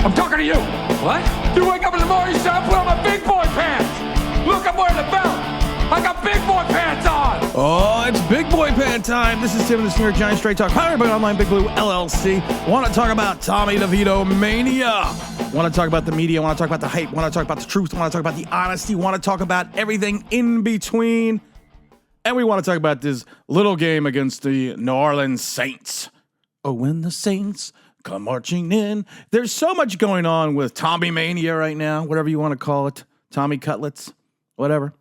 I'm talking to you. What? You wake up in the morning, you say, I put on my big boy pants. Look, I'm wearing a belt. I got big boy pants on. Oh, it's Big Boy Pant time. This is Tim and the New York Giants Straight Talk, powered by Online Big Blue LLC. Want to talk about Tommy Devito Mania. Want to talk about the media. Want to talk about the hype. Want to talk about the truth. Want to talk about the honesty. Want to talk about everything in between. And we want to talk about this little game against the New Orleans Saints. Oh, when the Saints come marching in. There's so much going on with Tommy Mania right now, whatever you want to call it. Tommy Cutlets, whatever.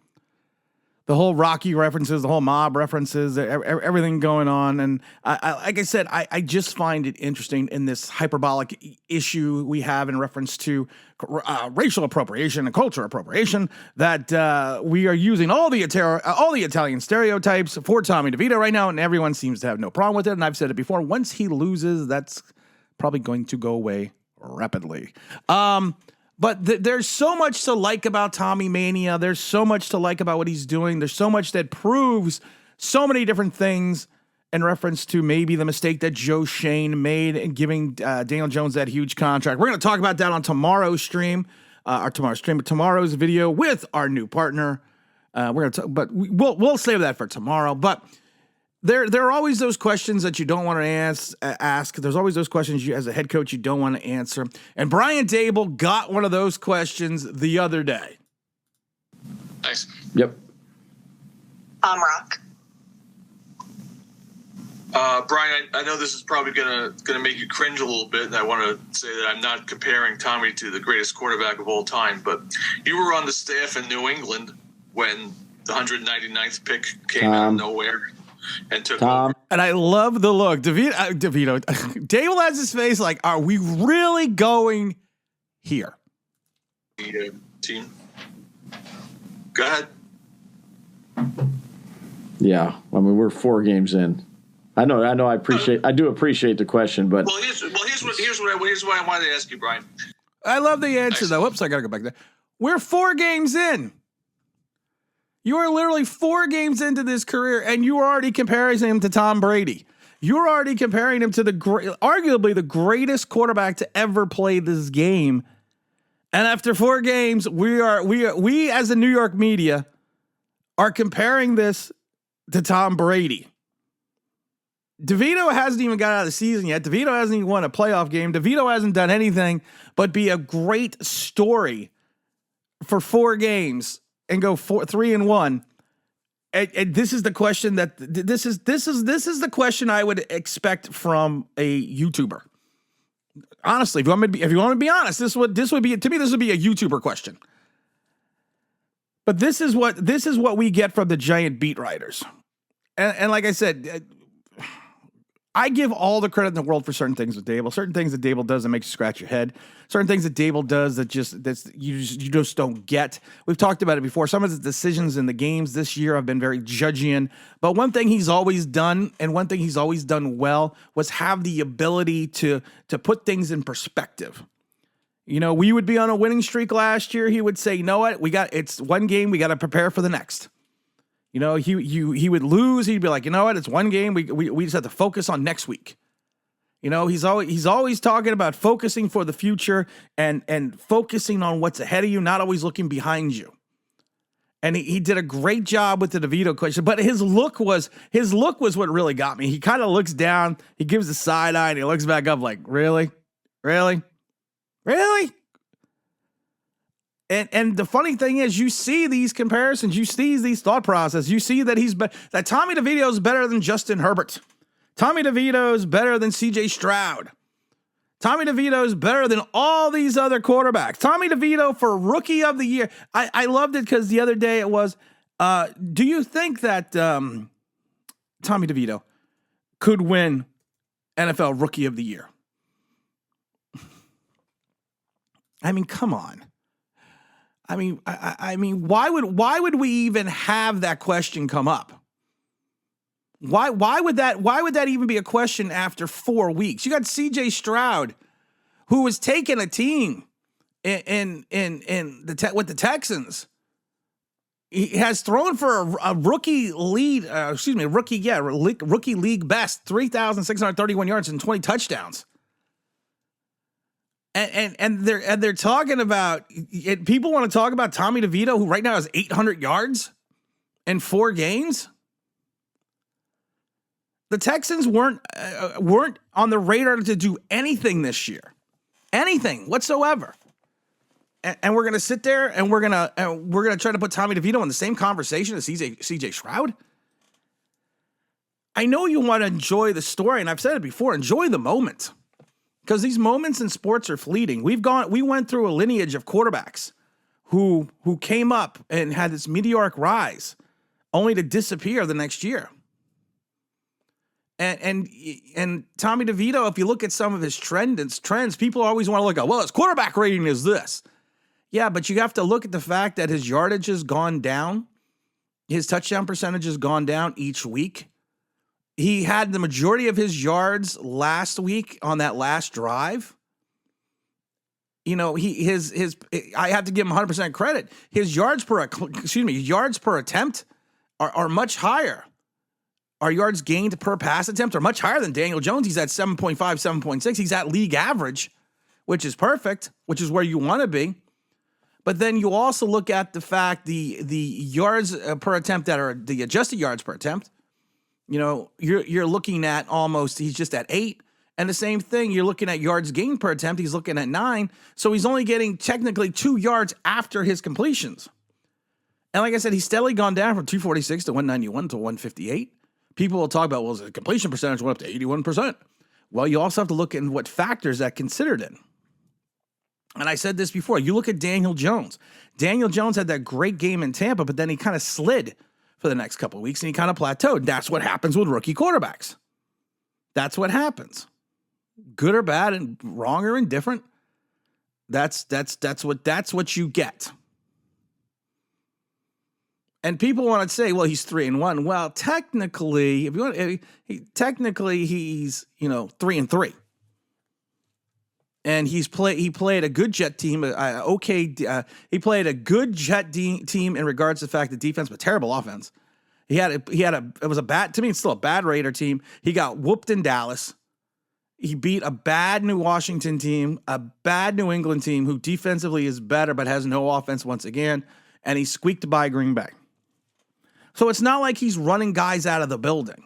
The whole Rocky references, the whole mob references, everything going on. And like I said, I just find it interesting in this hyperbolic issue we have in reference to racial appropriation and cultural appropriation that we are using all the Italian stereotypes for Tommy DeVito right now, and everyone seems to have no problem with it. And I've said it before, once he loses, that's probably going to go away rapidly. But there's so much to like about Tommy Mania. There's so much to like about what he's doing. There's so much that proves so many different things in reference to maybe the mistake that Joe Shane made in giving Daniel Jones that huge contract. We're going to talk about that on tomorrow's stream, tomorrow's video with our new partner. We're going to, but we'll save that for tomorrow. But there are always those questions that you don't want to ask. There's always those questions you, as a head coach, you don't want to answer. And Brian Dable got one of those questions the other day. Nice. Yep. Rock. Brian, I know this is probably gonna make you cringe a little bit, and I want to say that I'm not comparing Tommy to the greatest quarterback of all time, but you were on the staff in New England when the 199th pick came out of nowhere. And took over. And I love the look. Devito, Dable has his face like, are we really going here? The team. Go ahead. Yeah, I mean we're 4 games in. I know. I do appreciate the question, but here's what I wanted to ask you, Brian. I love the answer though. Whoops, I gotta go back there. We're 4 games in. You are literally 4 games into this career, and you are already comparing him to Tom Brady. You're already comparing him to arguably the greatest quarterback to ever play this game. And after 4 games, we as the New York media are comparing this to Tom Brady. DeVito hasn't even got out of the season yet. DeVito hasn't even won a playoff game. DeVito hasn't done anything but be a great story for 4 games. And go 3-1. And this is the question that this is the question I would expect from a YouTuber. Honestly, if you want to be honest, this would be to me. This would be a YouTuber question. But this is what we get from the giant beat writers. And like I said, I give all the credit in the world for certain things with Dable. Certain things that Dable does that makes you scratch your head. Certain things that Dable does that you just don't get. We've talked about it before. Some of the decisions in the games this year have been very judgian. But one thing he's always done, and one thing he's always done well, was have the ability to put things in perspective. You know, we would be on a winning streak last year. He would say, you know what? It's one game. We got to prepare for the next. You know, he would lose. He'd be like, you know what? It's one game. We just have to focus on next week. You know, he's always talking about focusing for the future and focusing on what's ahead of you, not always looking behind you. And he did a great job with the DeVito question, but his look was what really got me. He kind of looks down, he gives the side eye, and he looks back up like, really? And the funny thing is, you see these comparisons, you see these thought processes, you see that that Tommy DeVito is better than Justin Herbert. Tommy DeVito is better than C.J. Stroud. Tommy DeVito is better than all these other quarterbacks. Tommy DeVito for Rookie of the Year. I loved it because the other day it was, do you think that Tommy DeVito could win NFL Rookie of the Year? I mean, come on. I mean, why would we even have that question come up? Why would that even be a question after 4 weeks? You got C.J. Stroud, who was taking a team with the Texans. He has thrown for a rookie league best 3,631 yards and 20 touchdowns. And they're talking about people want to talk about Tommy DeVito, who right now has 800 yards in 4 games. The Texans weren't on the radar to do anything this year, anything whatsoever. And we're gonna sit there and we're gonna try to put Tommy DeVito in the same conversation as CJ Stroud. I know you want to enjoy the story, and I've said it before, enjoy the moment. Because these moments in sports are fleeting. We went through a lineage of quarterbacks who came up and had this meteoric rise, only to disappear the next year. And Tommy DeVito, if you look at some of his trends, people always want to look at, well, his quarterback rating is this. Yeah, but you have to look at the fact that his yardage has gone down. His touchdown percentage has gone down each week. He had the majority of his yards last week on that last drive. You know, I have to give him 100% credit. His yards per attempt are much higher. Our yards gained per pass attempt are much higher than Daniel Jones. He's at 7.5, 7.6. He's at league average, which is perfect, which is where you want to be. But then you also look at the fact the yards per attempt that are the adjusted yards per attempt. You know, you're looking at almost, he's just at 8. And the same thing, you're looking at yards gained per attempt. He's looking at 9. So he's only getting technically 2 yards after his completions. And like I said, he's steadily gone down from 246 to 191 to 158. People will talk about, well, the completion percentage went up to 81%. Well, you also have to look at what factors that considered in. And I said this before. You look at Daniel Jones. Daniel Jones had that great game in Tampa, but then he kind of slid for the next couple of weeks, and he kind of plateaued. That's what happens with rookie quarterbacks. That's what happens. Good or bad, and wrong or indifferent. That's what you get. And people want to say, well, he's 3-1. Well, technically, if you want, technically he's 3-3. And he played a good Jet team. He played a good Jet team in regards to the fact that defense, but terrible offense. It was a bad, to me, it's still a bad Raider team. He got whooped in Dallas. He beat a bad New Washington team, a bad New England team who defensively is better but has no offense once again. And he squeaked by Green Bay. So it's not like he's running guys out of the building.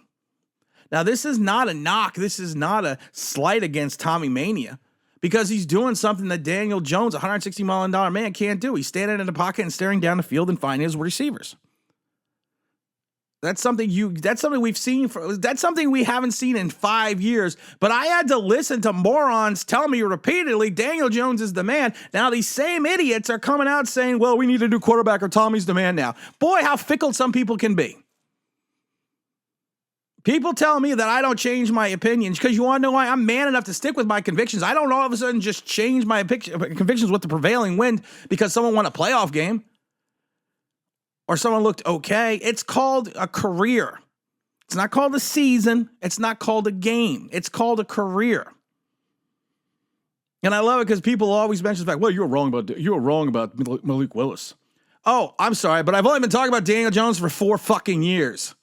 Now, this is not a knock. This is not a slight against Tommy Mania. Because he's doing something that Daniel Jones, a $160 million man, can't do. He's standing in the pocket and staring down the field and finding his receivers. That's something we've seen. That's something we haven't seen in 5 years. But I had to listen to morons tell me repeatedly Daniel Jones is the man. Now these same idiots are coming out saying, well, we need to do quarterback or Tommy's the man now. Boy, how fickle some people can be. People tell me that I don't change my opinions because you want to know why? I'm man enough to stick with my convictions. I don't all of a sudden just change my convictions with the prevailing wind because someone won a playoff game or someone looked okay. It's called a career. It's not called a season. It's not called a game. It's called a career. And I love it because people always mention the fact, well, you were wrong about Malik Willis. Oh, I'm sorry, but I've only been talking about Daniel Jones for 4 fucking years.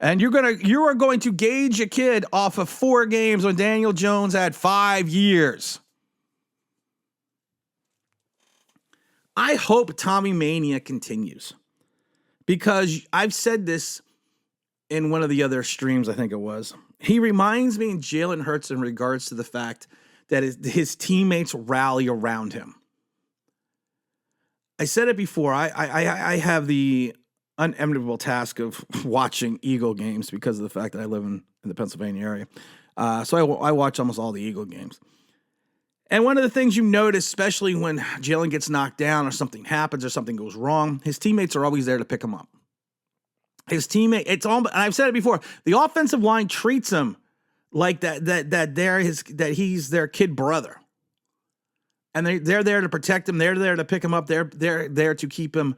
And you are going to gauge a kid off of 4 games when Daniel Jones had 5 years. I hope Tommy Mania continues because I've said this in one of the other streams, I think it was. He reminds me of Jalen Hurts in regards to the fact that his teammates rally around him. I said it before. I have the unenviable task of watching Eagle games because of the fact that I live in the Pennsylvania area. So I watch almost all the Eagle games. And one of the things you notice, especially when Jalen gets knocked down or something happens or something goes wrong, his teammates are always there to pick him up. His teammate, and I've said it before, the offensive line treats him like that he's their kid brother. And they're there to protect him. They're there to pick him up. They're there to keep him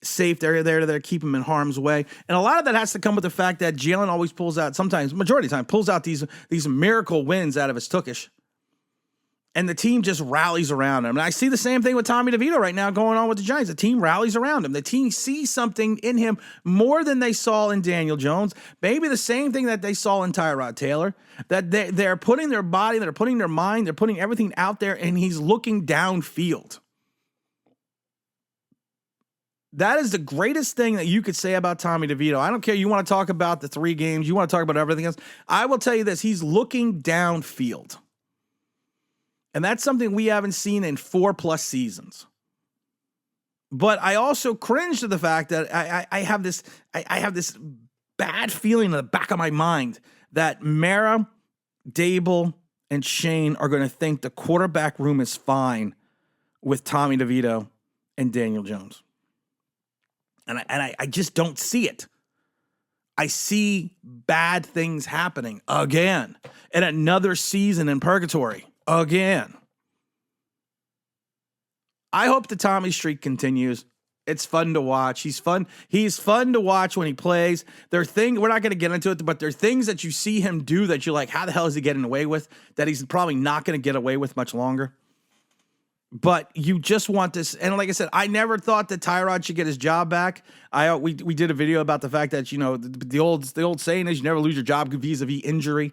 safe. They're there to keep him in harm's way. And a lot of that has to come with the fact that Jalen always pulls out, sometimes, majority of the time, pulls out these miracle wins out of his tookish. And the team just rallies around him. And I see the same thing with Tommy DeVito right now going on with the Giants. The team rallies around him. The team sees something in him more than they saw in Daniel Jones. Maybe the same thing that they saw in Tyrod Taylor. That they're putting their body, they're putting their mind, they're putting everything out there, and he's looking downfield. That is the greatest thing that you could say about Tommy DeVito. I don't care. You want to talk about the 3 games. You want to talk about everything else. I will tell you this. He's looking downfield. And that's something we haven't seen in 4+ seasons. But I also cringe to the fact that I have this bad feeling in the back of my mind that Mara, Dable, and Shane are going to think the quarterback room is fine with Tommy DeVito and Daniel Jones. And I just don't see it. I see bad things happening again and another season in purgatory again. I hope the Tommy streak continues. It's fun to watch. He's fun. He's fun to watch when he plays. We're not going to get into it, but there are things that you see him do that you're like, how the hell is he getting away with? That he's probably not going to get away with much longer. But you just want this, and like I said, I never thought that Tyrod should get his job back. We did a video about the fact that the old saying is you never lose your job vis-a-vis injury.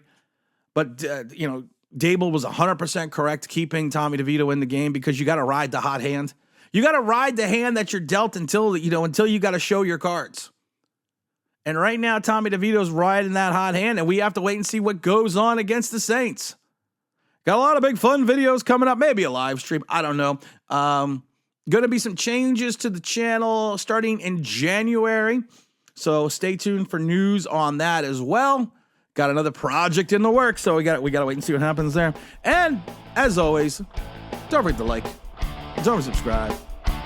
But Dable was 100% correct keeping Tommy DeVito in the game because you got to ride the hot hand. You got to ride the hand that you're dealt until you got to show your cards. And right now, Tommy DeVito's riding that hot hand, and we have to wait and see what goes on against the Saints. Got a lot of big fun videos coming up. Maybe a live stream. I don't know. Going to be some changes to the channel starting in January. So stay tuned for news on that as well. Got another project in the works, so we got to wait and see what happens there. And as always, don't forget to like, don't forget to subscribe,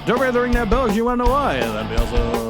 don't forget to ring that bell if you want to know why. That'd be awesome.